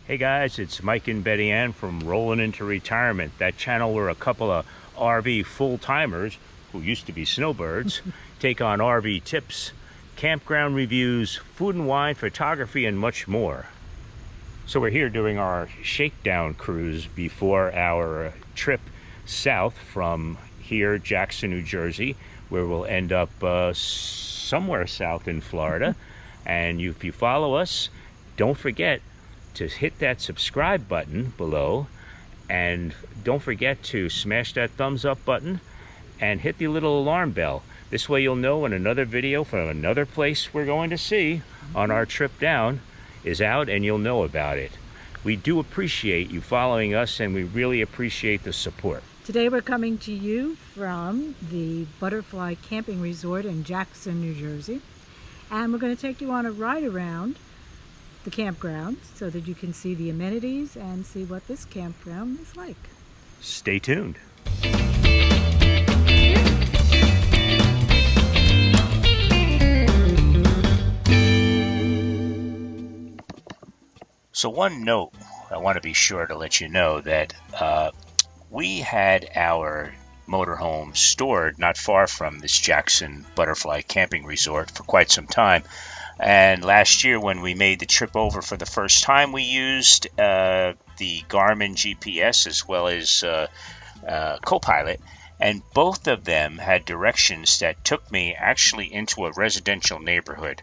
Hey guys, it's Mike and Betty Ann from Rollin Into Retirement, that channel where a couple of RV full-timers, who used to be snowbirds, take on RV tips, campground reviews, food and wine, photography, and much more. So we're here doing our shakedown cruise before our trip south from here, Jackson, New Jersey, where we'll end up somewhere south in Florida. And if you follow us, don't forget to hit that subscribe button below, and don't forget to smash that thumbs up button and hit the little alarm bell. This way you'll know when another video from another place we're going to see on our trip down is out, and you'll know about it. We do appreciate you following us, and we really appreciate the support. Today we're coming to you from the Butterfly Camping Resort in Jackson, New Jersey, and we're going to take you on a ride around the campground so that you can see the amenities and see what this campground is like. Stay tuned. So one note, I want to be sure to let you know that we had our motorhome stored not far from this Jackson Butterfly Camping Resort for quite some time. And last year when we made the trip over for the first time, we used the Garmin GPS as well as Copilot, and both of them had directions that took me actually into a residential neighborhood.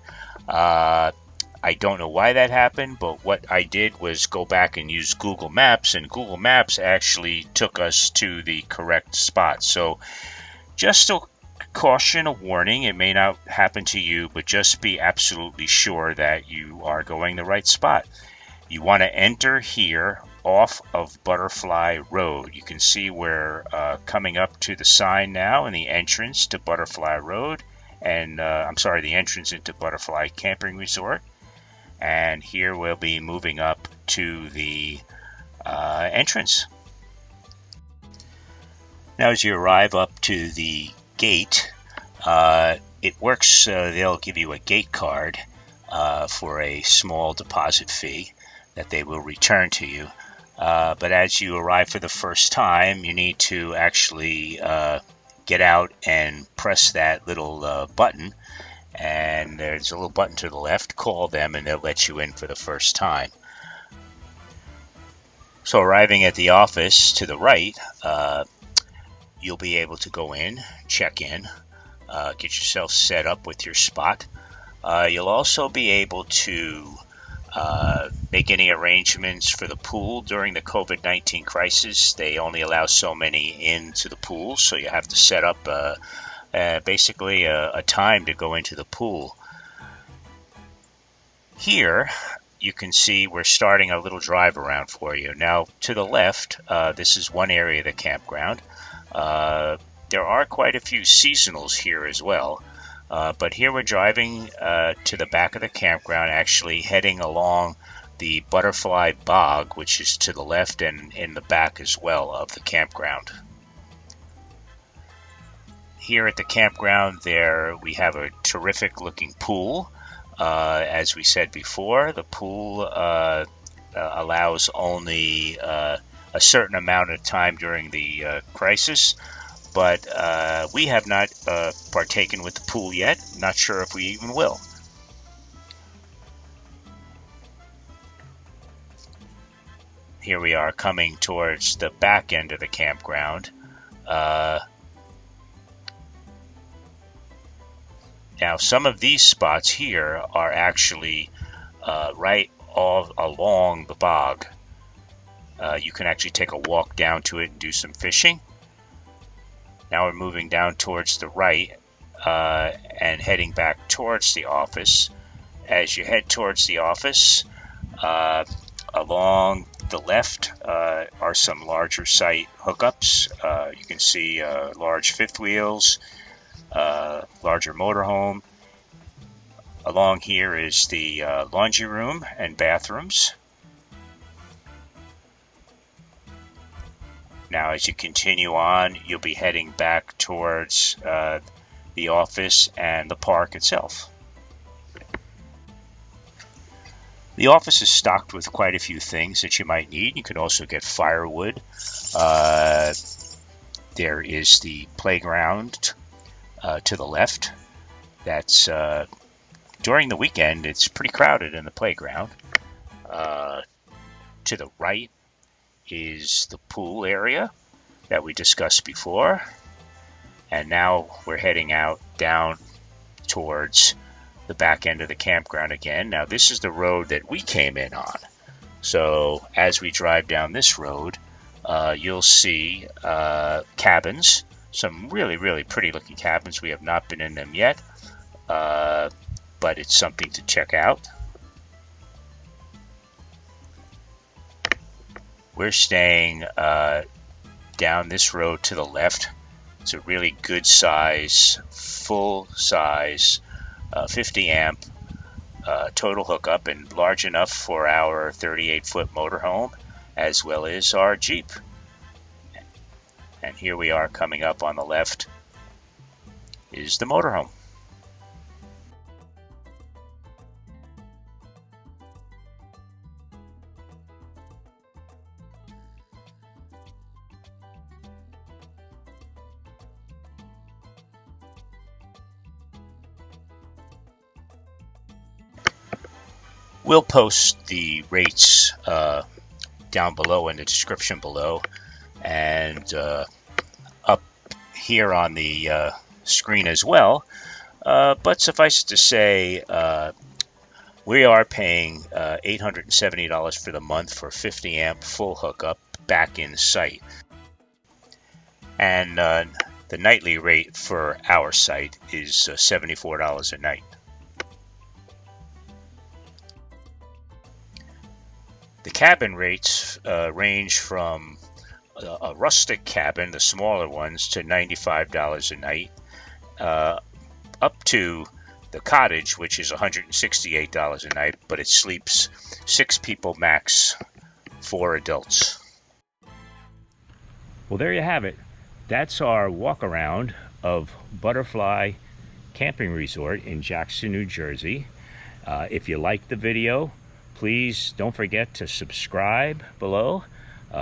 I don't know why that happened, but what I did was go back and use Google Maps, and Google Maps actually took us to the correct spot. So just a caution, a warning, it may not happen to you, but just be absolutely sure that you are going the right spot. You want to enter here off of Butterfly Road. You can see we're coming up to the sign now and the entrance to Butterfly Road, and the entrance into Butterfly Camping Resort. And here we'll be moving up to the entrance. Now as you arrive up to the gate, it works, they'll give you a gate card for a small deposit fee that they will return to you. But as you arrive for the first time, you need to actually get out and press that little button. And there's a little button to the left, call them, and they'll let you in for the first time. So arriving at the office to the right, you'll be able to go in, check in, get yourself set up with your spot. You'll also be able to make any arrangements for the pool during the COVID-19 crisis. They only allow so many into the pool, so you have to set up basically a time to go into the pool. Here you can see we're starting a little drive around for you. Now to the left, this is one area of the campground. There are quite a few seasonals here as well, but here we're driving to the back of the campground, actually heading along the Butterfly Bog, which is to the left and in the back as well of the campground. Here at the campground there we have a terrific looking pool. As we said before, the pool allows only a certain amount of time during the crisis, but we have not partaken with the pool yet. Not sure if we even will. Here we are coming towards the back end of the campground. Now some of these spots here are actually right all along the bog. You can actually take a walk down to it and do some fishing. Now we're moving down towards the right and heading back towards the office. As you head towards the office, along the left are some larger site hookups. You can see large fifth wheels, larger motorhome. Along here is the laundry room and bathrooms. Now as you continue on, you'll be heading back towards the office and the park itself. The office is stocked with quite a few things that you might need. You could also get firewood. There is the playground to the left. That's during the weekend, it's pretty crowded in the playground. To the right is the pool area that we discussed before. And now we're heading out down towards the back end of the campground again. Now this is the road that we came in on. So as we drive down this road, you'll see cabins, some really pretty looking cabins. We have not been in them yet, but it's something to check out. We're staying down this road to the left. It's a really good size, full size, 50 amp total hookup, and large enough for our 38-foot motorhome as well as our Jeep. And here we are coming up on the left is the motorhome. We'll post the rates down below in the description below, and up here on the screen as well. But suffice it to say, we are paying $870 for the month for 50 amp full hookup back in site. And the nightly rate for our site is $74 a night. The cabin rates range from a rustic cabin, the smaller ones, to $95 a night, up to the cottage, which is $168 a night, but it sleeps 6 people max, 4 adults. Well, there you have it. That's our walk around of Butterfly Camping Resort in Jackson, New Jersey. If you liked the video, please don't forget to subscribe below,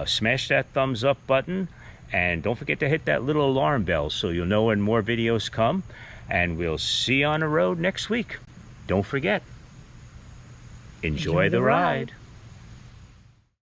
smash that thumbs up button, and don't forget to hit that little alarm bell so you'll know when more videos come. And we'll see you on the road next week. Don't forget, enjoy the ride.